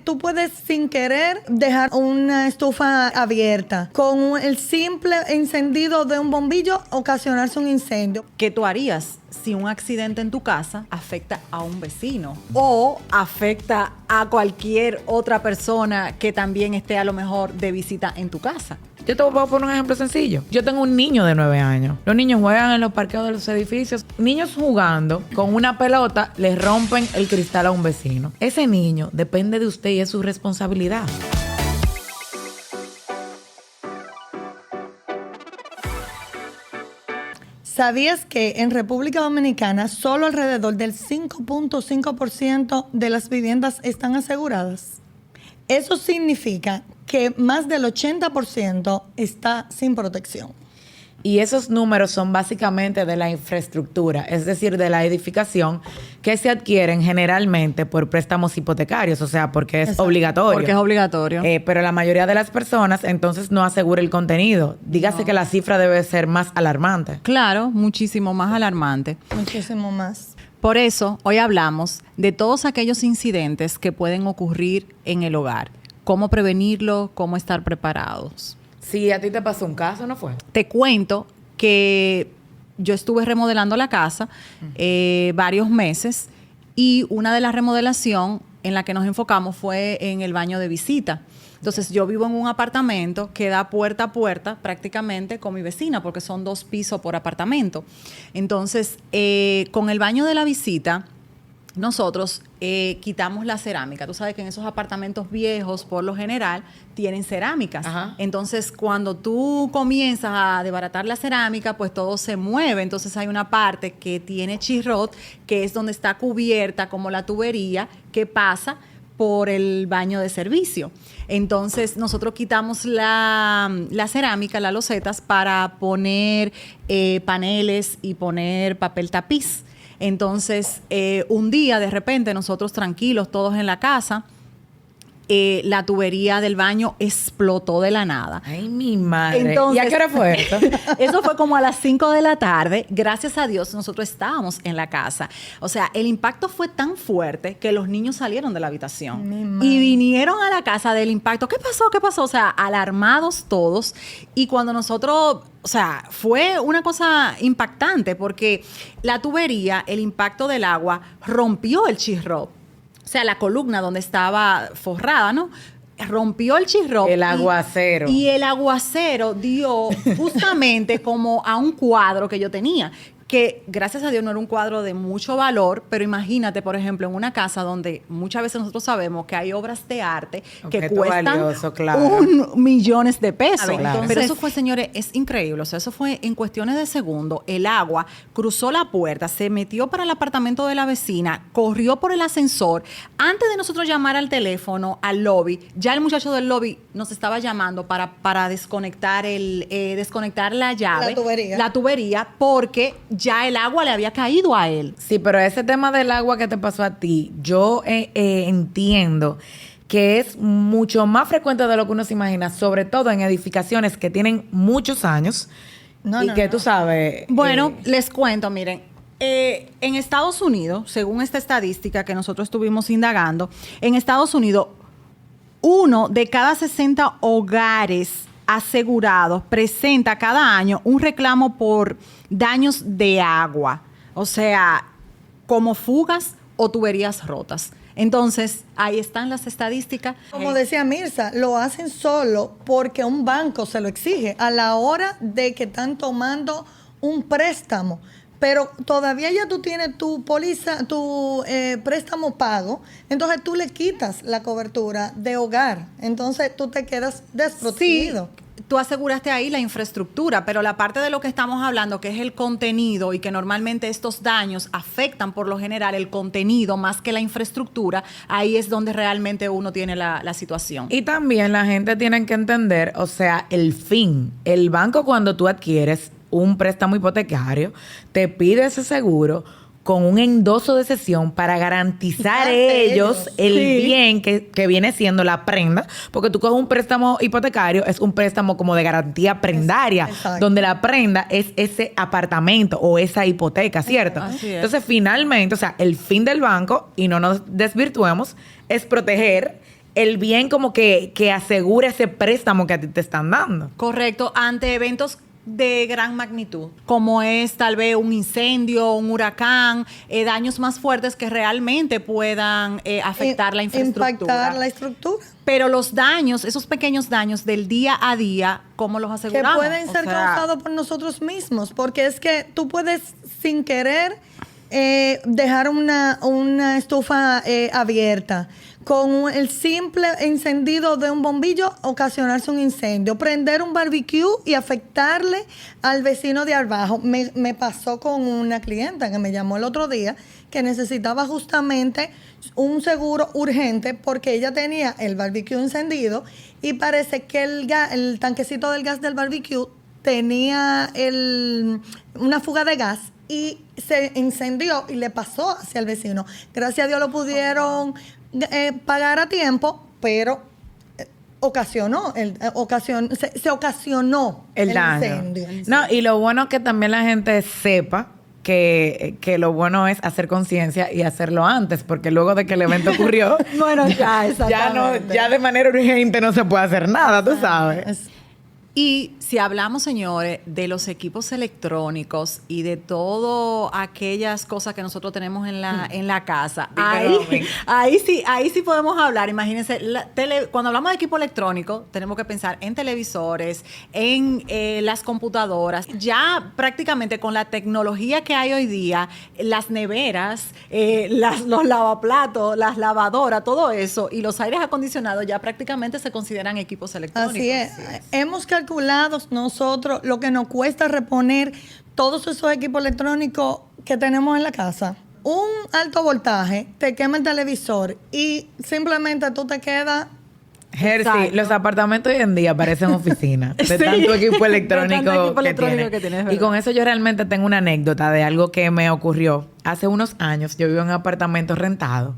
tú puedes sin querer dejar una estufa abierta. Con el simple encendido de un bombillo ocasionarse un incendio. ¿Qué tú harías si un accidente en tu casa afecta a un vecino o afecta a cualquier otra persona que también esté a lo mejor de visita en tu casa? Yo te voy a poner un ejemplo sencillo. Yo tengo un niño de 9 años. Los niños juegan en los parqueos de los edificios. Niños jugando con una pelota les rompen el cristal a un vecino. Ese niño depende de usted y es su responsabilidad. ¿Sabías que en República Dominicana solo alrededor del 5.5% de las viviendas están aseguradas? Eso significa que más del 80% está sin protección. Y esos números son básicamente de la infraestructura, es decir, de la edificación que se adquieren generalmente por préstamos hipotecarios, o sea, porque es obligatorio. Porque es obligatorio. Pero la mayoría de las personas entonces no asegura el contenido. Dígase que la cifra debe ser más alarmante. Claro, muchísimo más alarmante. Muchísimo más. Por eso, hoy hablamos de todos aquellos incidentes que pueden ocurrir en el hogar. Cómo prevenirlo, cómo estar preparados. Si a ti te pasó un caso, ¿no fue? Te cuento que yo estuve remodelando la casa varios meses y una de las remodelaciones en la que nos enfocamos fue en el baño de visita. Entonces, yo vivo en un apartamento que da puerta a puerta prácticamente con mi vecina porque son 2 pisos por apartamento. Entonces, con el baño de la visita, nosotros quitamos la cerámica. Tú sabes que en esos apartamentos viejos, por lo general, tienen cerámicas. Ajá. Entonces, cuando tú comienzas a desbaratar la cerámica, pues todo se mueve. Entonces, hay una parte que tiene chirrot, que es donde está cubierta como la tubería que pasa por el baño de servicio. Entonces, nosotros quitamos la cerámica, las losetas, para poner paneles y poner papel tapiz. Entonces, un día, de repente, nosotros tranquilos, todos en la casa, la tubería del baño explotó de la nada. Ay, mi madre. Entonces, ¿y a qué hora fue esto? Eso fue como a las 5 de la tarde. Gracias a Dios, nosotros estábamos en la casa. O sea, el impacto fue tan fuerte que los niños salieron de la habitación y vinieron a la casa del impacto. ¿Qué pasó? ¿Qué pasó? O sea, alarmados todos. Y cuando nosotros... O sea, fue una cosa impactante porque la tubería, el impacto del agua, rompió el chirrop. O sea, la columna donde estaba forrada, ¿no? Rompió el chirrop. El aguacero. Y el aguacero dio justamente como a un cuadro que yo tenía. Que gracias a Dios no era un cuadro de mucho valor, pero imagínate, por ejemplo, en una casa donde muchas veces nosotros sabemos que hay obras de arte que cuestan valioso, claro. millones de pesos. Claro. Entonces, pero eso fue, señores, es increíble. O sea, eso fue en cuestiones de segundos. El agua cruzó la puerta, se metió para el apartamento de la vecina, corrió por el ascensor. Antes de nosotros llamar al teléfono, al lobby, ya el muchacho del lobby nos estaba llamando para desconectar desconectar la llave. La tubería, porque ya el agua le había caído a él. Sí, pero ese tema del agua que te pasó a ti, yo entiendo que es mucho más frecuente de lo que uno se imagina, sobre todo en edificaciones que tienen muchos años tú sabes... Bueno, les cuento, miren. En Estados Unidos, según esta estadística que nosotros estuvimos indagando, en Estados Unidos, 1 de cada 60 hogares asegurados presenta cada año un reclamo por daños de agua, o sea, como fugas o tuberías rotas. Entonces, ahí están las estadísticas. Como decía Mirza, lo hacen solo porque un banco se lo exige a la hora de que están tomando un préstamo. Pero todavía ya tú tienes tu póliza, tu préstamo pago, entonces tú le quitas la cobertura de hogar. Entonces tú te quedas desprotegido. Sí, tú aseguraste ahí la infraestructura, pero la parte de lo que estamos hablando, que es el contenido y que normalmente estos daños afectan por lo general el contenido más que la infraestructura, ahí es donde realmente uno tiene la situación. Y también la gente tiene que entender, o sea, el fin. El banco, cuando tú adquieres un préstamo hipotecario, te pide ese seguro con un endoso de cesión para garantizar ellos el bien que viene siendo la prenda, porque tú coges un préstamo hipotecario, es un préstamo como de garantía prendaria, donde la prenda es ese apartamento o esa hipoteca, ¿cierto? Así es. Entonces, finalmente, o sea, el fin del banco, y no nos desvirtuemos, es proteger el bien como que asegura ese préstamo que a ti te están dando. Correcto, ante eventos de gran magnitud, como es tal vez un incendio, un huracán, daños más fuertes que realmente puedan afectar la infraestructura. Impactar la estructura. Pero los daños, esos pequeños daños del día a día, ¿cómo los Que aseguramos? pueden ser causados por nosotros mismos, porque es que tú puedes sin querer dejar una estufa abierta. Con el simple encendido de un bombillo, ocasionarse un incendio. Prender un barbecue y afectarle al vecino de abajo. Me pasó con una clienta que me llamó el otro día que necesitaba justamente un seguro urgente porque ella tenía el barbecue encendido y parece que el tanquecito del gas del barbecue tenía una fuga de gas y se encendió y le pasó hacia el vecino. Gracias a Dios lo pudieron pagar a tiempo, pero se ocasionó el daño. incendio. No, y lo bueno es que también la gente sepa que lo bueno es hacer conciencia y hacerlo antes, porque luego de que el evento ocurrió, Bueno, ya de manera urgente no se puede hacer nada, tú sabes. Y si hablamos, señores, de los equipos electrónicos y de todas aquellas cosas que nosotros tenemos en la casa, ahí sí podemos hablar. Imagínense, cuando hablamos de equipo electrónico, tenemos que pensar en televisores, en las computadoras. Ya prácticamente con la tecnología que hay hoy día, las neveras, los lavaplatos, las lavadoras, todo eso, y los aires acondicionados ya prácticamente se consideran equipos electrónicos. Así es. Hemos calculado nosotros lo que nos cuesta reponer todos esos equipos electrónicos que tenemos en la casa. Un alto voltaje te quema el televisor y simplemente tú te quedas... Jersey, los apartamentos hoy en día parecen oficinas de tanto equipo electrónico que tienen. Y con eso yo realmente tengo una anécdota de algo que me ocurrió. Hace unos años yo vivo en un apartamento rentado.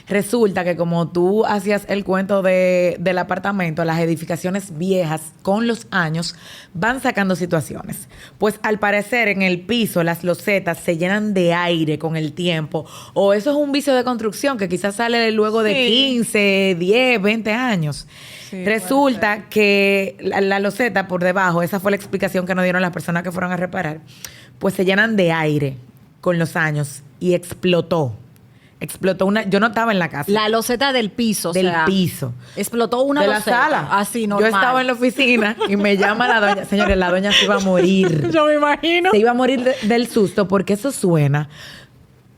Resulta que como tú hacías el cuento del apartamento, las edificaciones viejas con los años van sacando situaciones. Pues al parecer en el piso las losetas se llenan de aire con el tiempo. O eso es un vicio de construcción que quizás sale luego de 15, 10, 20 años. Sí, resulta que la loseta por debajo, esa fue la explicación que nos dieron las personas que fueron a reparar, pues se llenan de aire con los años y explotó. Yo no estaba en la casa. La loseta del piso. Del piso. Explotó una loseta. De la sala. Así, normal. Yo estaba en la oficina y me llama la doña. Señores, la doña se iba a morir. Yo me imagino. Se iba a morir del susto porque eso suena.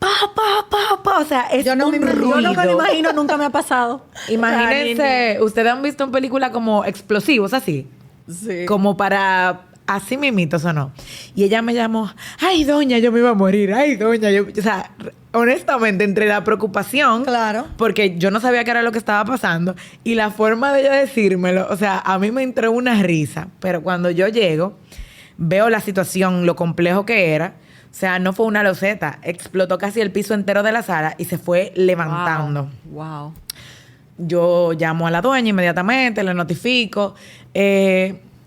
O sea, es yo no me lo imagino, nunca me ha pasado. Imagínense, ustedes han visto en películas como explosivos así. Sí. Como para... Así mimitos o no. Y ella me llamó, ay, doña, yo me iba a morir. Ay, doña, o sea, honestamente, entre la preocupación, claro, porque yo no sabía qué era lo que estaba pasando, y la forma de ella decírmelo, o sea, a mí me entró una risa. Pero cuando yo llego, veo la situación, lo complejo que era. O sea, no fue una loseta. Explotó casi el piso entero de la sala y se fue levantando. Wow. Yo llamo a la dueña inmediatamente, le notifico.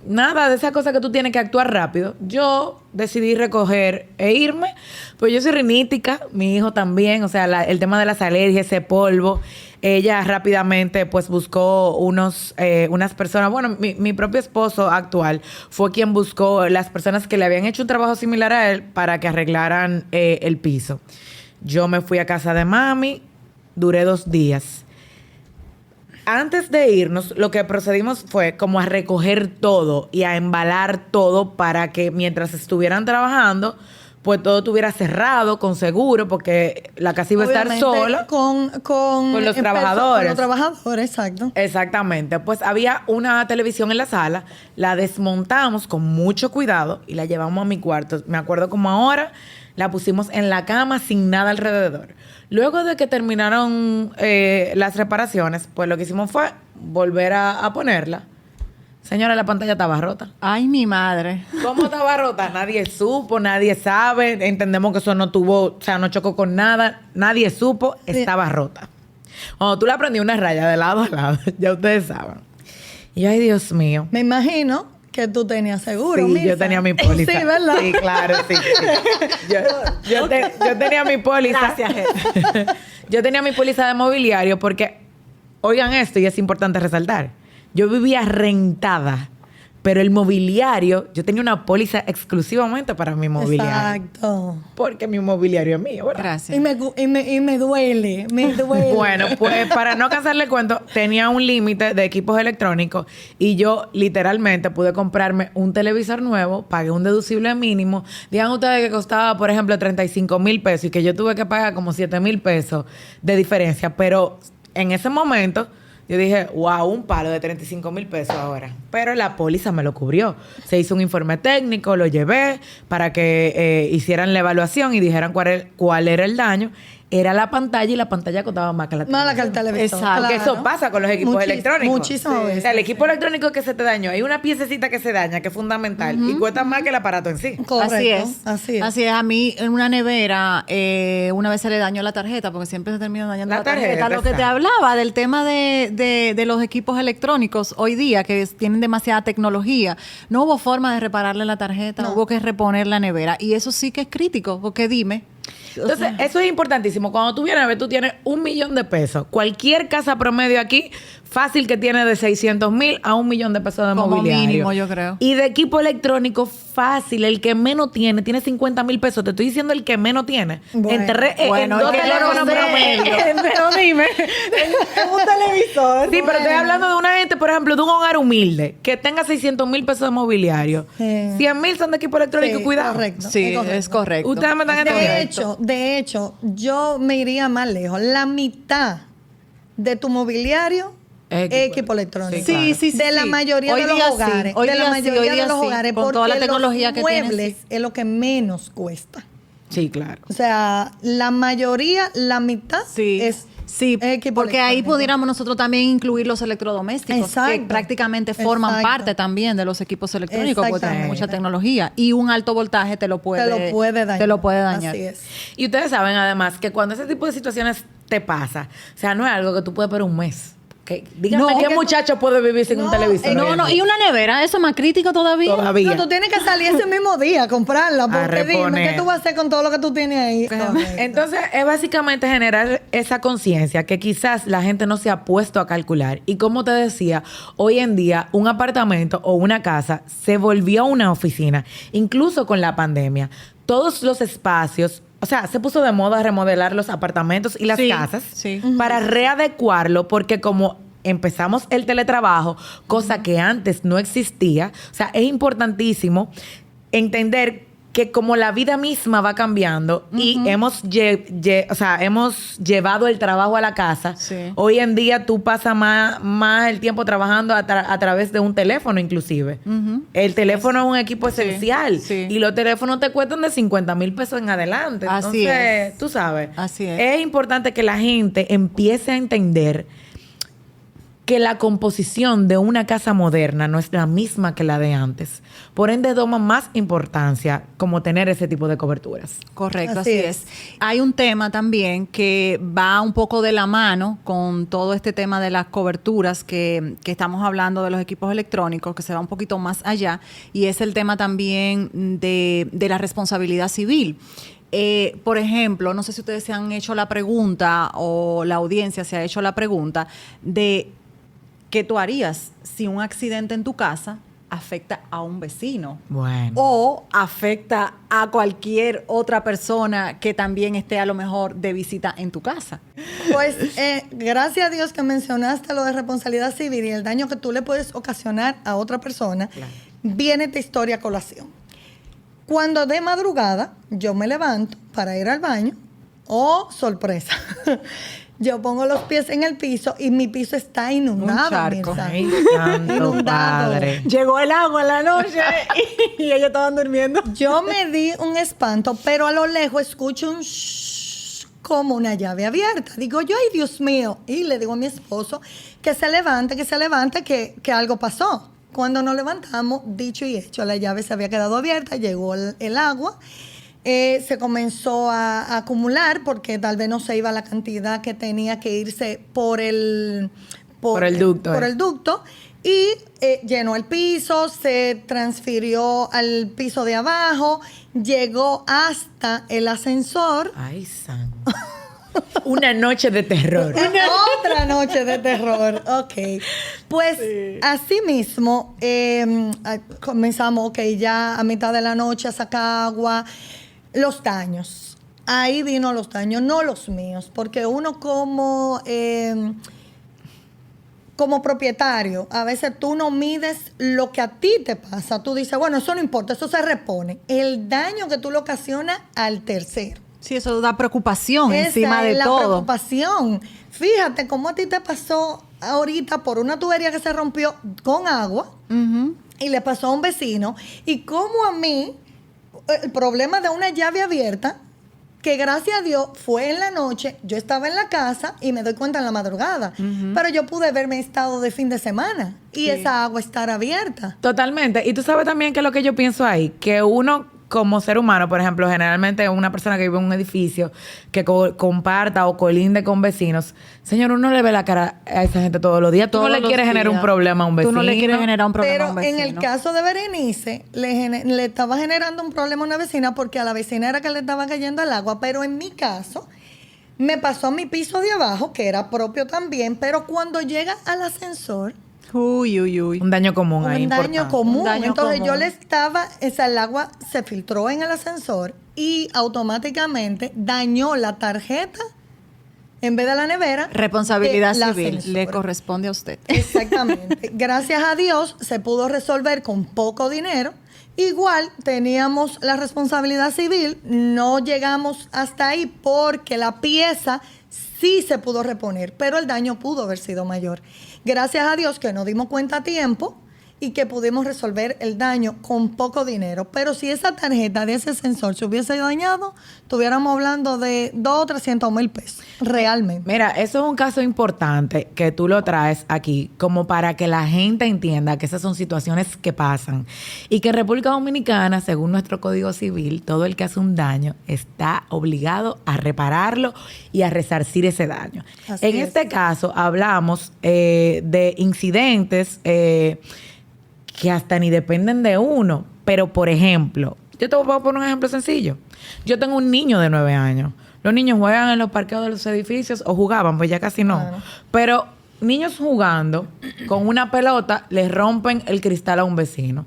Nada de esa cosa que tú tienes que actuar rápido. Yo decidí recoger e irme. Pues yo soy rinítica, mi hijo también. O sea, el tema de las alergias, ese polvo. Ella rápidamente pues buscó unas personas. Bueno, mi propio esposo actual fue quien buscó las personas que le habían hecho un trabajo similar a él para que arreglaran el piso. Yo me fui a casa de mami. Duré 2 días. Antes de irnos, lo que procedimos fue como a recoger todo y a embalar todo para que mientras estuvieran trabajando, pues todo estuviera cerrado, con seguro, porque la casa iba a estar sola. Con los trabajadores. Con los trabajadores, exacto. Exactamente. Pues había una televisión en la sala, la desmontamos con mucho cuidado y la llevamos a mi cuarto. Me acuerdo como ahora, la pusimos en la cama sin nada alrededor. Luego de que terminaron las reparaciones, pues lo que hicimos fue volver a ponerla. Señora, la pantalla estaba rota. Ay, mi madre. ¿Cómo estaba rota? Nadie supo, nadie sabe. Entendemos que eso no no chocó con nada. Nadie supo, estaba rota. Cuando tú le prendí una raya de lado a lado, ya ustedes saben. Y yo, ay, Dios mío. Me imagino que tú tenías seguro, Sí, Mirza. yo tenía mi póliza. Sí, ¿verdad? Sí, claro, sí. Yo tenía mi póliza. Gracias, Yo tenía mi póliza de mobiliario porque oigan esto, y es importante resaltar, yo vivía rentada, pero el mobiliario, yo tenía una póliza exclusivamente para mi mobiliario. Exacto. Porque mi mobiliario es mío, ¿verdad? Gracias. Y me duele, me duele. Bueno, pues para no cansarle el cuento, tenía un límite de equipos electrónicos y yo literalmente pude comprarme un televisor nuevo, pagué un deducible mínimo. Digan ustedes que costaba, por ejemplo, 35,000 pesos y que yo tuve que pagar como 7,000 pesos de diferencia. Pero en ese momento yo dije, wow, un palo de 35,000 pesos ahora. Pero la póliza me lo cubrió. Se hizo un informe técnico, lo llevé para que hicieran la evaluación y dijeran cuál era el daño. Era la pantalla y la pantalla costaba más que la Más la que el televisor. Exacto. Porque eso pasa con los equipos electrónicos. Muchísimas veces. O sea, el equipo electrónico que se te dañó, hay una piececita que se daña, que es fundamental, y cuesta más que el aparato en sí. Correcto. Así es. Así es. Así es. A mí, en una nevera, una vez se le dañó la tarjeta, porque siempre se termina dañando La la tarjeta. tarjeta, Lo que te exacto. hablaba del tema de los equipos electrónicos hoy día, que tienen demasiada tecnología, no hubo forma de repararle la tarjeta, No. hubo que reponer la nevera. Y eso sí que es crítico, porque dime. Entonces, eso es importantísimo. Cuando tú vienes a ver, tú tienes 1,000,000 de pesos. Cualquier casa promedio aquí, fácil que tiene de 600,000 a 1,000,000 de pesos de Como mobiliario. mínimo, yo creo. Y de equipo electrónico, fácil. El que menos tiene 50,000 pesos. Te estoy diciendo el que menos tiene. Bueno. Bueno, en dos es que yo no teléfonos sé. promedio. Pero dime. Es un televisor. Sí, pero estoy hablando de una gente, por ejemplo, de un hogar humilde que tenga 600,000 pesos de mobiliario. Sí. 100,000 son de equipo electrónico, Sí, cuidado. correcto. Sí, correcto. es correcto. Ustedes me están entendiendo. De hecho, yo me iría más lejos. La mitad de tu mobiliario Es es equipo electrónico. Sí, claro. sí, De la sí. mayoría Hoy de los día sí, hogares. hoy de la día sí, mayoría hoy día de los sí. hogares. Con Porque toda la tecnología los que tienen, muebles sí. es lo que menos cuesta. Sí, claro. O sea, la mayoría, la mitad Sí, es sí, equipo porque ahí electrónico. pudiéramos nosotros también incluir los electrodomésticos, que Exacto. prácticamente forman Exacto. parte también de los equipos electrónicos, porque tienen Exactamente. mucha tecnología. Y un alto voltaje te lo puede dañar. Te lo puede dañar. Así es. Y ustedes saben además que cuando ese tipo de situaciones te pasa, o sea, no es algo que tú puedes por un mes. Dígame, No, ¿qué que muchacho puede vivir sin un No, televisor? No, y una nevera, eso es más crítico todavía. Todavía. No, tú tienes que salir ese mismo día a comprarla. Porque dime, reponer. ¿qué tú vas a hacer con todo lo que tú tienes ahí? Correcto. Entonces, es básicamente generar esa conciencia que quizás la gente no se ha puesto a calcular. Y como te decía, hoy en día un apartamento o una casa se volvió una oficina, incluso con la pandemia. Todos los espacios, o sea, se puso de moda remodelar los apartamentos y las Sí, casas sí. para readecuarlo, porque como empezamos el teletrabajo, cosa que antes no existía, o sea, es importantísimo entender que como la vida misma va cambiando y hemos llevado el trabajo a la casa, Sí. hoy en día tú pasas más el tiempo trabajando a través de un teléfono inclusive. El teléfono es un equipo esencial sí. y los teléfonos te cuestan de 50,000 pesos en adelante. Así Entonces, es. tú sabes. Así es. Es importante que la gente empiece a entender que la composición de una casa moderna no es la misma que la de antes. Por ende, toma más importancia como tener ese tipo de coberturas. Correcto, Así así es. es. Hay un tema también que va un poco de la mano con todo este tema de las coberturas que estamos hablando de los equipos electrónicos, que se va un poquito más allá, y es el tema también de la responsabilidad civil. Por ejemplo, no sé si ustedes se han hecho la pregunta o la audiencia se ha hecho la pregunta de ¿qué tú harías si un accidente en tu casa afecta a un vecino? Bueno. O afecta a cualquier otra persona que también esté a lo mejor de visita en tu casa. Pues gracias a Dios que mencionaste lo de responsabilidad civil y el daño que tú le puedes ocasionar a otra persona, viene esta historia a colación. Cuando de madrugada yo me levanto para ir al baño, sorpresa, yo pongo los pies en el piso y mi piso está inundado. Un charco. Mirza. Ay, santo Inundado. padre. Llegó el agua en la noche y ellos estaban durmiendo. Yo me di un espanto, pero a lo lejos escucho un shhh, como una llave abierta. Digo yo, ay Dios mío. Y le digo a mi esposo que se levante, que algo pasó. Cuando nos levantamos, dicho y hecho, la llave se había quedado abierta, llegó el agua. Se comenzó a acumular porque tal vez no se iba la cantidad que tenía que irse por el ducto. Por el ducto. Y llenó el piso, se transfirió al piso de abajo, llegó hasta el ascensor. Ay, santo. Una noche de terror. Otra noche de terror. Ok. Pues así mismo comenzamos, ok, ya a mitad de la noche a sacar agua. Los daños. Ahí vino los daños, no los míos, porque uno como propietario, a veces tú no mides lo que a ti te pasa. Tú dices, bueno, eso no importa, eso se repone. El daño que tú le ocasionas al tercero. Sí, eso da preocupación Esa encima de es la todo. preocupación. Fíjate cómo a ti te pasó ahorita por una tubería que se rompió con agua y le pasó a un vecino. Y cómo a mí, el problema de una llave abierta, que gracias a Dios fue en la noche, yo estaba en la casa y me doy cuenta en la madrugada. Pero yo pude verme estado de fin de semana y esa agua estar abierta. Totalmente. Y tú sabes también que lo que yo pienso ahí, que uno como ser humano, por ejemplo, generalmente una persona que vive en un edificio que comparta o colinde con vecinos, señor, uno le ve la cara a esa gente todos los días. Tú no le quieres generar un problema a un vecino. Tú no le quieres generar un problema a un Pero vecino. en el caso de Berenice, le estaba generando un problema a una vecina porque a la vecina era que le estaba cayendo el agua. Pero en mi caso, me pasó a mi piso de abajo, que era propio también, pero cuando llega al ascensor, Uy, uy, uy. Un daño común ahí. un daño importante. común. Un daño Entonces común. yo le estaba, el agua se filtró en el ascensor y automáticamente dañó la tarjeta en vez de la nevera. Responsabilidad de la civil le ascensora. corresponde a usted. Exactamente. Gracias a Dios se pudo resolver con poco dinero. Igual teníamos la responsabilidad civil, no llegamos hasta ahí porque la pieza sí se pudo reponer, pero el daño pudo haber sido mayor. Gracias a Dios que nos dimos cuenta a tiempo y que pudimos resolver el daño con poco dinero. Pero si esa tarjeta de ese sensor se hubiese dañado, estuviéramos hablando de 200 o 300 mil pesos, realmente. Mira, eso es un caso importante que tú lo traes aquí como para que la gente entienda que esas son situaciones que pasan y que en República Dominicana, según nuestro Código Civil, todo el que hace un daño está obligado a repararlo y a resarcir ese daño. Así En es. este caso hablamos de incidentes que hasta ni dependen de uno, pero por ejemplo, yo te voy a poner un ejemplo sencillo. Yo tengo un niño de 9 años. Los niños juegan en los parqueos de los edificios o jugaban, pues ya casi no. Claro. Pero niños jugando con una pelota les rompen el cristal a un vecino.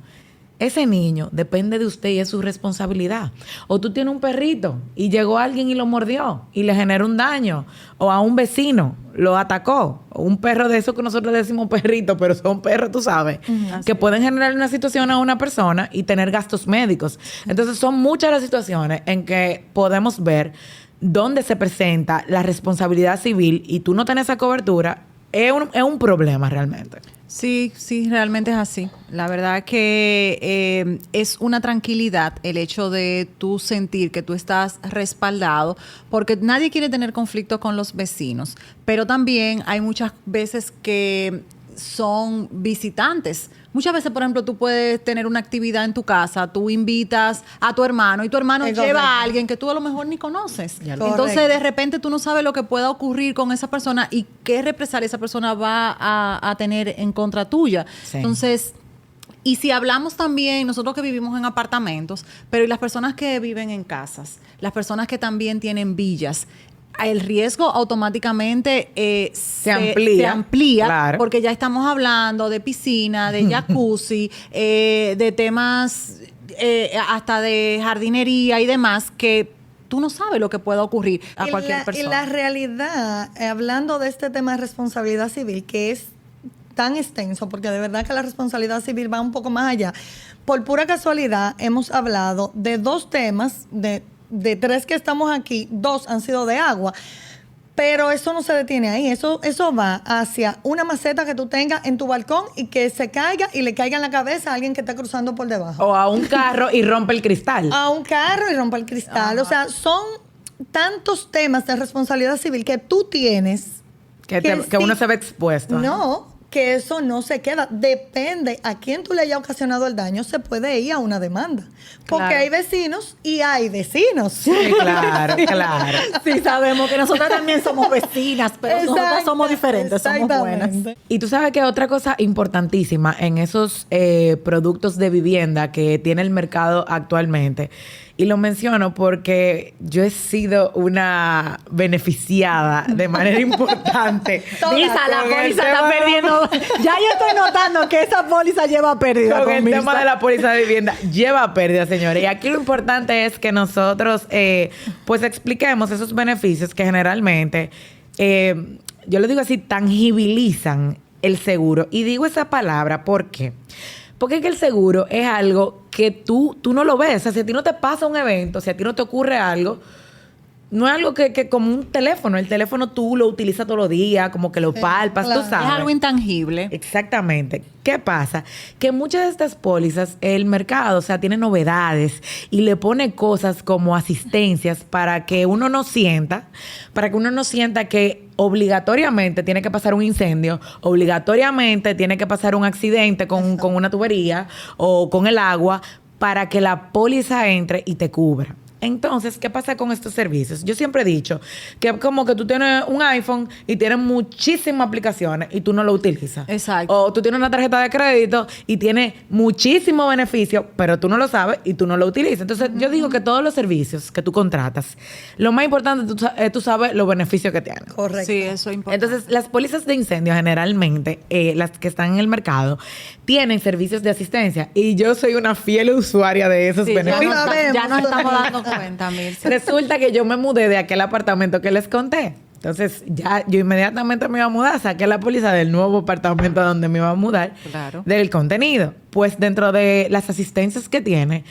Ese niño depende de usted y es su responsabilidad. O tú tienes un perrito y llegó alguien y lo mordió y le generó un daño. O a un vecino lo atacó. O un perro de esos que nosotros le decimos perrito, pero son perros, tú sabes, que pueden generar una situación a una persona y tener gastos médicos. Entonces son muchas las situaciones en que podemos ver dónde se presenta la responsabilidad civil y tú no tienes esa cobertura. Es un problema realmente. Sí, sí, realmente es así. La verdad que es una tranquilidad el hecho de tú sentir que tú estás respaldado, porque nadie quiere tener conflicto con los vecinos, pero también hay muchas veces que son visitantes. Muchas veces, por ejemplo, tú puedes tener una actividad en tu casa, tú invitas a tu hermano y tu hermano Es lleva correcto. a alguien que tú a lo mejor ni conoces. Ya lo- Entonces, Correcto. de repente tú no sabes lo que pueda ocurrir con esa persona y qué represalia esa persona va a tener en contra tuya. Sí. Entonces, y si hablamos también, nosotros que vivimos en apartamentos, pero y las personas que viven en casas, las personas que también tienen villas, el riesgo automáticamente se amplía claro. porque ya estamos hablando de piscina, de jacuzzi, de temas hasta de jardinería y demás que tú no sabes lo que pueda ocurrir a cualquier persona. Y la realidad, hablando de este tema de responsabilidad civil, que es tan extenso, porque de verdad que la responsabilidad civil va un poco más allá. Por pura casualidad, hemos hablado de 2 temas, de 3 que estamos aquí, 2 han sido de agua. Pero eso no se detiene ahí, eso va hacia una maceta que tú tengas en tu balcón y que se caiga y le caiga en la cabeza a alguien que está cruzando por debajo. O a un carro y rompe el cristal. A un carro y rompa el cristal. O sea, son tantos temas de responsabilidad civil que tú tienes Que uno se ve expuesto. no, que eso no se queda. Depende a quién tú le haya ocasionado el daño, se puede ir a una demanda. Porque Claro. hay vecinos y hay vecinos. Sí, claro, claro. Sí, sabemos que nosotras también somos vecinas, pero nosotras Exacto, somos diferentes, somos buenas. exactamente. Y tú sabes que otra cosa importantísima en esos productos de vivienda que tiene el mercado actualmente, Y lo menciono porque yo he sido una beneficiada de manera importante. Misa, la Con el póliza tema está de- perdiendo. Ya yo estoy notando que esa póliza lleva pérdida. Con el Mirza. tema de la póliza de vivienda lleva pérdida, señores. Y aquí lo importante es que nosotros pues expliquemos esos beneficios que generalmente, yo le digo así, tangibilizan el seguro. Y digo esa palabra, ¿por qué? Porque es que el seguro es algo que tú no lo ves. O sea, si a ti no te pasa un evento, si a ti no te ocurre algo, no es algo que como un teléfono. El teléfono tú lo utilizas todos los días, como que lo palpas, claro. tú sabes. Es algo intangible. Exactamente. ¿Qué pasa? Que muchas de estas pólizas, el mercado, o sea, tiene novedades y le pone cosas como asistencias para que uno no sienta que obligatoriamente tiene que pasar un incendio, obligatoriamente tiene que pasar un accidente con una tubería o con el agua para que la póliza entre y te cubra. Entonces, ¿qué pasa con estos servicios? Yo siempre he dicho que como que tú tienes un iPhone y tienes muchísimas aplicaciones y tú no lo utilizas. Exacto. O tú tienes una tarjeta de crédito y tiene muchísimos beneficios, pero tú no lo sabes y tú no lo utilizas. Entonces, yo digo que todos los servicios que tú contratas, lo más importante es tú sabes los beneficios que tienen. Correcto. Sí, eso es importante. Entonces, las pólizas de incendio generalmente, las que están en el mercado, tienen servicios de asistencia. Y yo soy una fiel usuaria de esos Sí, beneficios. ya nos estamos dando cuenta, Mirza. Resulta que yo me mudé de aquel apartamento que les conté. Entonces, ya yo inmediatamente me iba a mudar, saqué la póliza del nuevo apartamento donde me iba a mudar, Claro. del contenido. Pues dentro de las asistencias que tiene,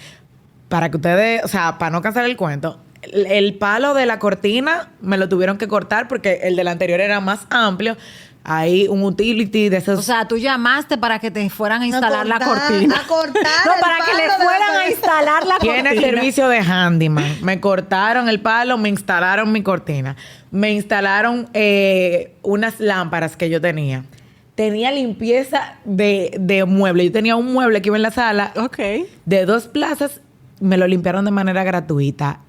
para que ustedes, o sea, para no cansar el cuento, el palo de la cortina me lo tuvieron que cortar porque el del anterior era más amplio. Hay un utility de esos. O sea, tú llamaste para que te fueran a instalar la cortina. A cortar No, el para que le palo de la fueran a cortina. instalar la cortina. Tiene servicio de handyman. Me cortaron el palo, me instalaron mi cortina. Me instalaron unas lámparas que yo tenía. Tenía limpieza de mueble. Yo tenía un mueble que iba en la sala Ok. de 2 plazas. Me lo limpiaron de manera gratuita.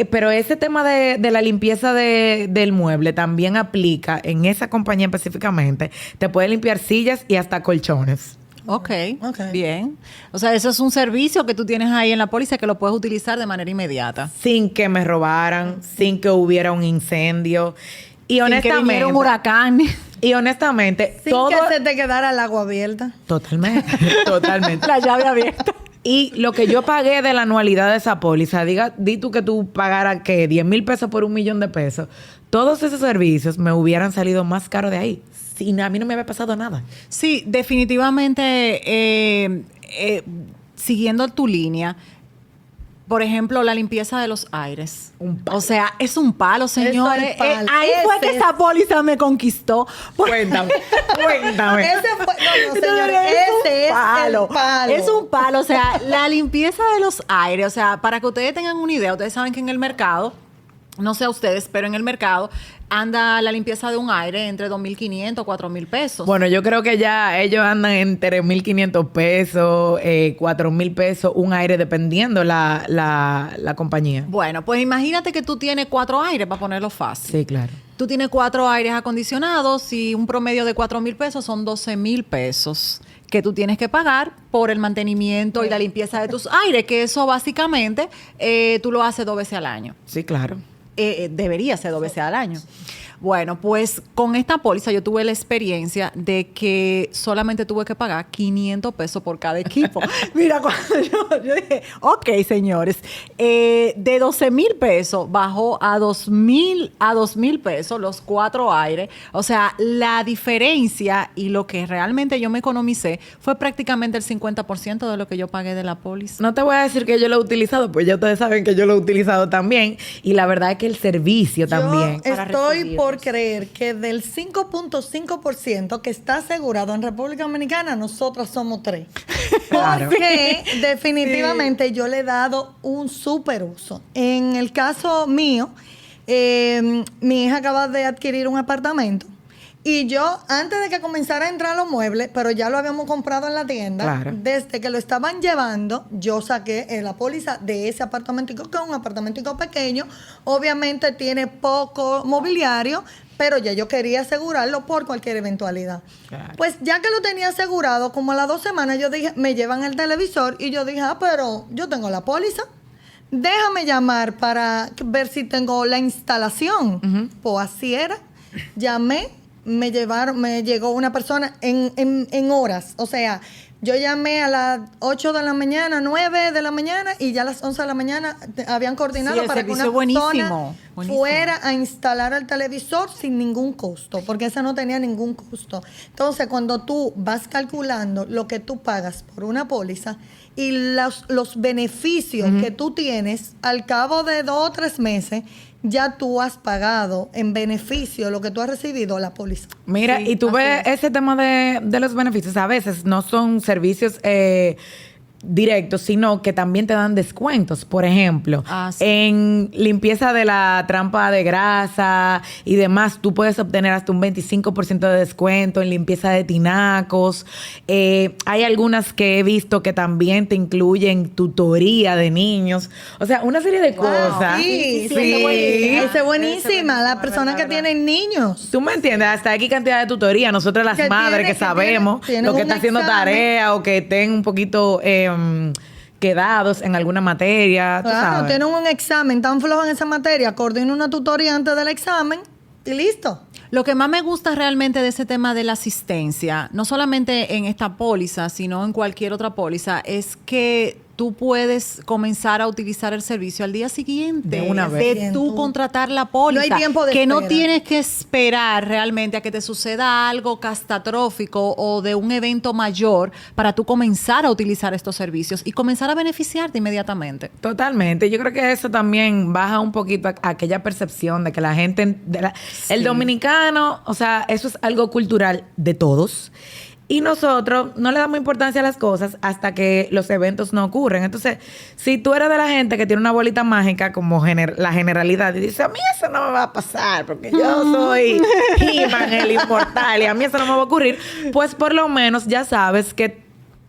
Pero ese tema de la limpieza del mueble también aplica en esa compañía específicamente. Te puede limpiar sillas y hasta colchones. Ok, Ok. bien. O sea, eso es un servicio que tú tienes ahí en la póliza que lo puedes utilizar de manera inmediata. Sin que me robaran, sin que hubiera un incendio. Y Sin que viniera honestamente, un huracán. y honestamente, Sin todo que se te quedara el agua abierta. totalmente, totalmente. La llave abierta. Y lo que yo pagué de la anualidad de esa póliza, di tú que tú pagaras que 10,000 pesos por 1,000,000 de pesos, todos esos servicios me hubieran salido más caros de ahí. Si a mí no me había pasado nada. Sí, definitivamente, siguiendo tu línea, por ejemplo, la limpieza de los aires. Un palo. O sea, es un palo, señores. es palo. Ahí fue que Ese esa póliza me conquistó. Cuéntame, cuéntame. Ese fue, no, señores, un ese es el palo. Es un palo. O sea, la limpieza de los aires. O sea, para que ustedes tengan una idea, ustedes saben que en el mercado, no sé a ustedes, pero en el mercado anda la limpieza de un aire entre 2,500, 4,000 pesos. Bueno, yo creo que ya ellos andan en 3,500 pesos, 4,000 pesos, un aire, dependiendo la compañía. Bueno, pues imagínate que tú tienes 4 aires, para ponerlo fácil. Sí, claro. Tú tienes 4 aires acondicionados y un promedio de 4,000 pesos son 12,000 pesos que tú tienes que pagar por el mantenimiento y la limpieza de tus aires, que eso básicamente tú lo haces 2 veces al año. Sí, claro. Debería ser 2 veces al año. Bueno, pues con esta póliza yo tuve la experiencia de que solamente tuve que pagar 500 pesos por cada equipo. Mira, cuando yo dije, ok, señores, de 12,000 pesos bajó a 2,000 pesos los 4 aires. O sea, la diferencia y lo que realmente yo me economicé fue prácticamente el 50% de lo que yo pagué de la póliza. No te voy a decir que yo lo he utilizado, pues ya ustedes saben que yo lo he utilizado también. Y la verdad es que el servicio también. Yo para estoy recibirlos. por creer que del 5.5% que está asegurado en República Dominicana, nosotros somos 3. Claro. Porque definitivamente yo le he dado un súper uso. En el caso mío, mi hija acaba de adquirir un apartamento. Y yo, antes de que comenzara a entrar los muebles, pero ya lo habíamos comprado en la tienda, Claro. desde que lo estaban llevando, yo saqué la póliza de ese apartamentico, que es un apartamentico pequeño. Obviamente tiene poco mobiliario, pero ya yo quería asegurarlo por cualquier eventualidad. Claro. Pues ya que lo tenía asegurado, como a las 2 semanas, yo dije, me llevan el televisor y yo dije, pero yo tengo la póliza. Déjame llamar para ver si tengo la instalación. Pues así era. Llamé, me llegó una persona en horas. O sea, yo llamé a las 8 de la mañana, 9 de la mañana y ya a las 11 de la mañana habían coordinado el para que una servicio persona buenísimo. fuera a instalar el televisor sin ningún costo, porque ese no tenía ningún costo. Entonces, cuando tú vas calculando lo que tú pagas por una póliza y los beneficios que tú tienes al cabo de 2 o 3 meses, ya tú has pagado en beneficio lo que tú has recibido la póliza. Mira, Sí, y tú así ves es. ese tema de los beneficios, a veces no son servicios directos, sino que también te dan descuentos. Por ejemplo, Sí. en limpieza de la trampa de grasa y demás, tú puedes obtener hasta un 25% de descuento en limpieza de tinacos. Hay algunas que he visto que también te incluyen tutoría de niños. O sea, una serie de cosas. Sí, sí, esa es buenísima. Esa es buenísima. Las personas que tienen niños. ¿Tú me entiendes? Hasta aquí cantidad de tutoría. Nosotras las Que madres tiene- que que sabemos tiene lo que un está haciendo examen. tarea o que estén un poquito quedados en alguna materia. ¿Tú Claro, sabes? tienen un examen tan flojo en esa materia, coordina una tutoría antes del examen y listo. Lo que más me gusta realmente de ese tema de la asistencia, no solamente en esta póliza, sino en cualquier otra póliza, es que tú puedes comenzar a utilizar el servicio al día siguiente De una vez. de tú contratar la póliza. No hay tiempo de que no espera. tienes que esperar realmente a que te suceda algo catastrófico o de un evento mayor para tú comenzar a utilizar estos servicios y comenzar a beneficiarte inmediatamente. Totalmente. Yo creo que eso también baja un poquito aquella percepción de que la gente, el dominicano, o sea, eso es algo cultural de todos. Y nosotros no le damos importancia a las cosas hasta que los eventos no ocurren. Entonces, si tú eres de la gente que tiene una bolita mágica como la generalidad y dice, a mí eso no me va a pasar porque yo soy He-Man, el inmortal, y a mí eso no me va a ocurrir, pues por lo menos ya sabes que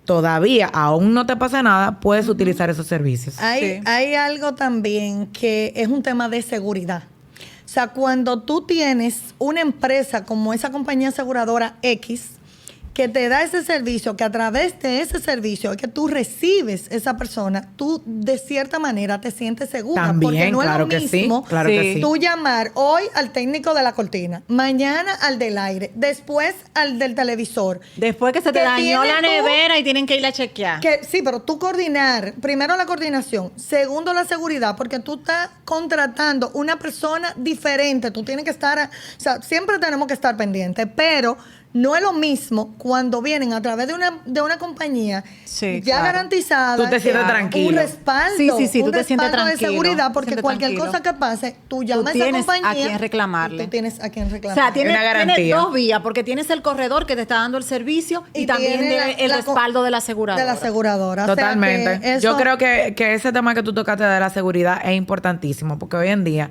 todavía, aún no te pasa nada, puedes utilizar esos servicios. Hay, Sí. hay algo también que es un tema de seguridad. O sea, cuando tú tienes una empresa como esa compañía aseguradora X, que te da ese servicio, que a través de ese servicio que tú recibes esa persona, tú de cierta manera te sientes segura. También, porque no claro es que lo sí, mismo claro que sí. tú llamar hoy al técnico de la cortina, mañana al del aire, después al del televisor. Después que se te ¿Qué dañó tienes la tú? nevera y tienen que ir a chequear. Sí, pero tú coordinar, primero la coordinación, segundo la seguridad, porque tú estás contratando una persona diferente, tú tienes que estar, o sea, siempre tenemos que estar pendientes, pero no es lo mismo cuando vienen a través de una compañía Sí, ya claro. garantizada. Tú te sientes que tranquilo. Un respaldo. Sí, tú un te sientes respaldo de tranquilo, seguridad, te porque sientes cualquier tranquilo. cosa que pase, tú llamas a esa tienes compañía. a quien reclamarle. Y tú tienes a quien O reclamar. sea, tiene Una garantía. dos vías, porque tienes el corredor que te está dando el servicio y, también tiene el respaldo de la aseguradora. De la aseguradora. O sea, Totalmente. que Yo eso- creo que ese tema que tú tocaste de la seguridad es importantísimo, porque hoy en día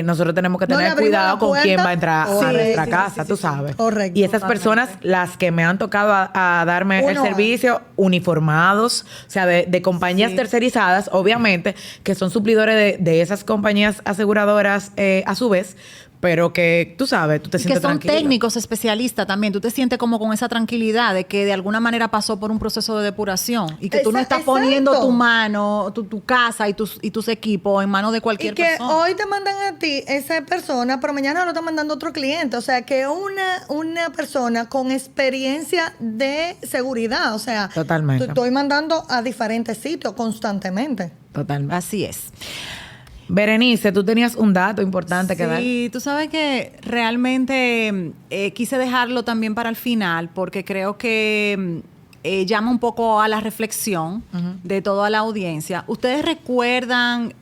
nosotros tenemos que No le tener abrimos cuidado la con quién puerta. va a entrar Sí, a nuestra sí, casa, tú sabes. Correcto. Y esas personas, las que me han tocado a darme el Uno servicio, uniformados, o sea, de compañías Sí. tercerizadas, obviamente, que son suplidores de esas compañías aseguradoras a su vez, pero que tú sabes, tú te Y que sientes son tranquilo. técnicos especialistas también. Tú te sientes como con esa tranquilidad de que de alguna manera pasó por un proceso de depuración y que tú no estás Exacto. poniendo tu mano, tu casa y tus equipos en manos de cualquier Y que persona. hoy te mandan a ti esa persona, pero mañana lo está mandando otro cliente. O sea, que una persona con experiencia de seguridad. O sea, Totalmente. te estoy mandando a diferentes sitios constantemente. Totalmente. Así es. Berenice, tú tenías un dato importante que dar. Sí, tú sabes que realmente quise dejarlo también para el final porque creo que llama un poco a la reflexión de toda la audiencia. ¿Ustedes recuerdan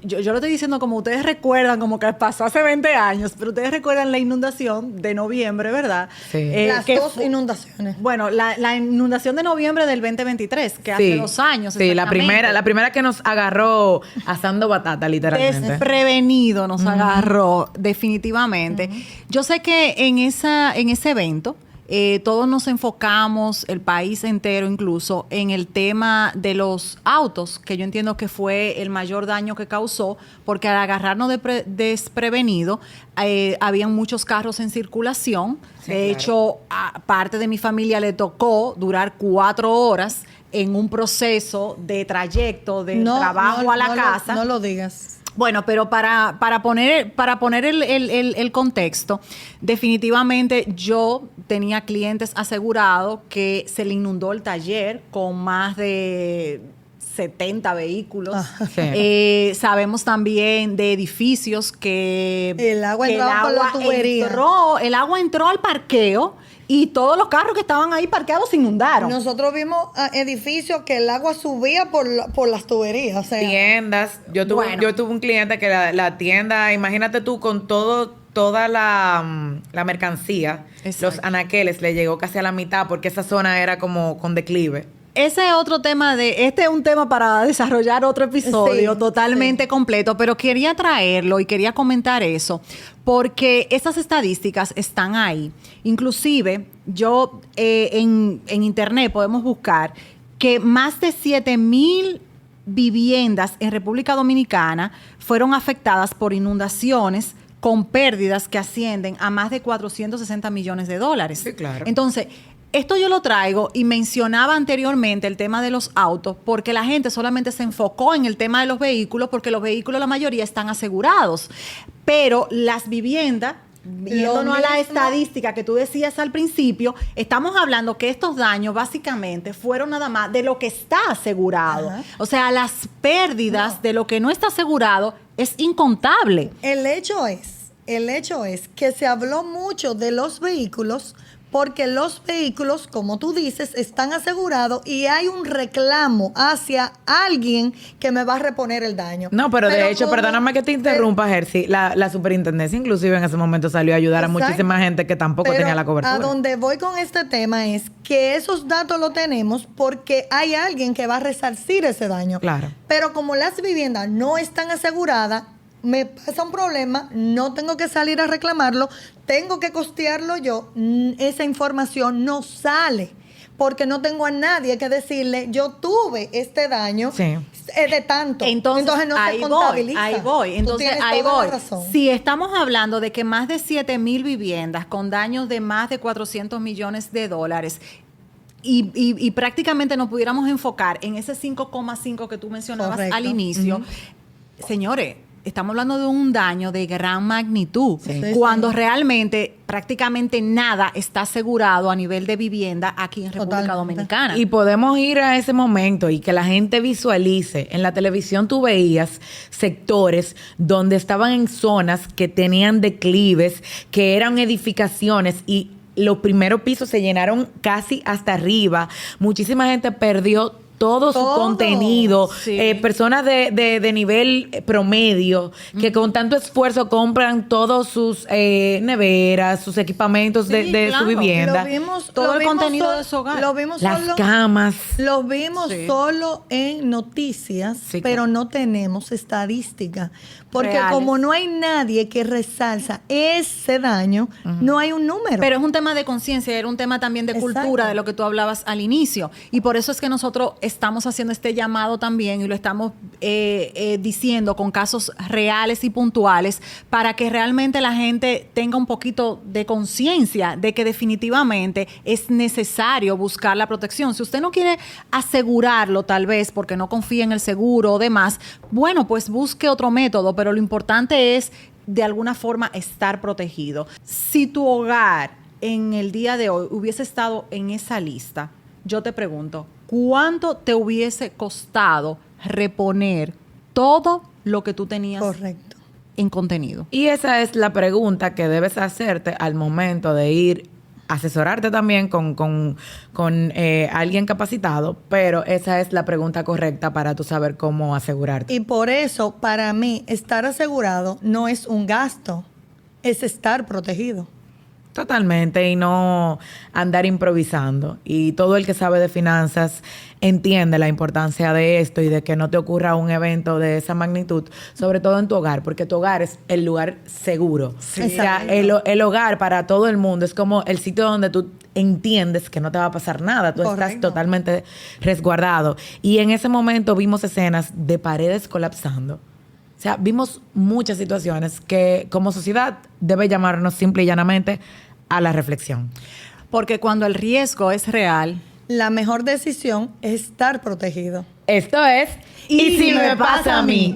yo lo estoy diciendo como ustedes recuerdan, como que pasó hace 20 años, pero ustedes recuerdan la inundación de noviembre, ¿verdad? Sí. Las que dos inundaciones. Bueno, la inundación de noviembre del 2023, que hace 2 años. Sí, la exactamente. primera que nos agarró asando batata, literalmente. Desprevenido nos agarró definitivamente. Yo sé que en ese evento todos nos enfocamos, el país entero incluso, en el tema de los autos, que yo entiendo que fue el mayor daño que causó, porque al agarrarnos desprevenido, habían muchos carros en circulación. Sí, de claro. hecho, a parte de mi familia le tocó durar 4 horas en un proceso de trayecto del trabajo a la casa. No lo digas. Bueno, pero para poner el contexto, definitivamente yo tenía clientes asegurados que se le inundó el taller con más de 70 vehículos. Sabemos también de edificios que El agua entraba por la tubería. El agua entró al parqueo y todos los carros que estaban ahí parqueados se inundaron. Nosotros vimos edificios que el agua subía por las tuberías. O sea, Tiendas. Yo tuve un cliente que la tienda, imagínate tú, con toda la mercancía, Exacto. los anaqueles le llegó casi a la mitad porque esa zona era como con declive. Ese es otro tema este es un tema para desarrollar otro episodio Sí, totalmente completo, pero quería traerlo y quería comentar eso, porque esas estadísticas están ahí. Inclusive, yo en internet podemos buscar que más de 7,000 viviendas en República Dominicana fueron afectadas por inundaciones con pérdidas que ascienden a más de 460 millones de dólares. Sí, claro. Entonces, esto yo lo traigo y mencionaba anteriormente el tema de los autos porque la gente solamente se enfocó en el tema de los vehículos porque los vehículos la mayoría están asegurados. Pero las viviendas, viéndonos a la estadística que tú decías al principio, estamos hablando que estos daños básicamente fueron nada más de lo que está asegurado. Ajá. O sea, las pérdidas de lo que no está asegurado es incontable. El hecho es que se habló mucho de los vehículos porque los vehículos, como tú dices, están asegurados y hay un reclamo hacia alguien que me va a reponer el daño. No, pero de hecho, como- perdóname que te interrumpa, Jersey, la superintendencia inclusive en ese momento salió a ayudar Exacto. a muchísima gente que tampoco Pero tenía la cobertura. a donde voy con este tema es que esos datos los tenemos porque hay alguien que va a resarcir ese daño. Claro. Pero como las viviendas no están aseguradas, me pasa un problema, no tengo que salir a reclamarlo, tengo que costearlo yo. Esa información no sale porque no tengo a nadie que decirle, yo tuve este daño Sí. de tanto. Entonces no ahí se contabiliza. Ahí voy. Tú Entonces, tienes ahí toda voy. la razón. Si estamos hablando de que más de 7,000 viviendas con daños de más de 400 millones de dólares y prácticamente nos pudiéramos enfocar en ese 5,5 que tú mencionabas Correcto. al inicio, señores, estamos hablando de un daño de gran magnitud, Sí. Sí, cuando sí. realmente prácticamente nada está asegurado a nivel de vivienda aquí en República Totalmente. Dominicana. Y podemos ir a ese momento y que la gente visualice. En la televisión tú veías sectores donde estaban en zonas que tenían declives, que eran edificaciones y los primeros pisos se llenaron casi hasta arriba. Muchísima gente perdió todo su Todo. contenido. Sí. Personas de nivel promedio que con tanto esfuerzo compran todos sus neveras, sus equipamientos Sí, de claro. su vivienda. Lo vimos, Todo lo el vimos contenido sol- de su hogar. Lo vimos Las solo. camas. Lo vimos Sí. solo en noticias, Sí, pero claro. no tenemos estadística. Porque Reales. como no hay nadie que resalza ese daño, no hay un número. Pero es un tema de conciencia, era un tema también de Exacto. cultura, de lo que tú hablabas al inicio. Y por eso es que nosotros estamos haciendo este llamado también y lo estamos diciendo con casos reales y puntuales para que realmente la gente tenga un poquito de conciencia de que definitivamente es necesario buscar la protección. Si usted no quiere asegurarlo, tal vez porque no confía en el seguro o demás, bueno, pues busque otro método, pero lo importante es de alguna forma estar protegido. Si tu hogar en el día de hoy hubiese estado en esa lista, yo te pregunto, ¿cuánto te hubiese costado reponer todo lo que tú tenías Correcto. en contenido? Y esa es la pregunta que debes hacerte al momento de ir a asesorarte también con alguien capacitado, pero esa es la pregunta correcta para tú saber cómo asegurarte. Y por eso, para mí, estar asegurado no es un gasto, es estar protegido. Totalmente, y no andar improvisando. Y todo el que sabe de finanzas entiende la importancia de esto y de que no te ocurra un evento de esa magnitud, sobre todo en tu hogar, porque tu hogar es el lugar seguro. Sí. O sea, el hogar para todo el mundo es como el sitio donde tú entiendes que no te va a pasar nada. Tú estás Correcto. totalmente resguardado. Y en ese momento vimos escenas de paredes colapsando. O sea, vimos muchas situaciones que como sociedad debe llamarnos simple y llanamente a la reflexión. Porque cuando el riesgo es real, La mejor decisión es estar protegido. Esto es ¿Y si me pasa a mí?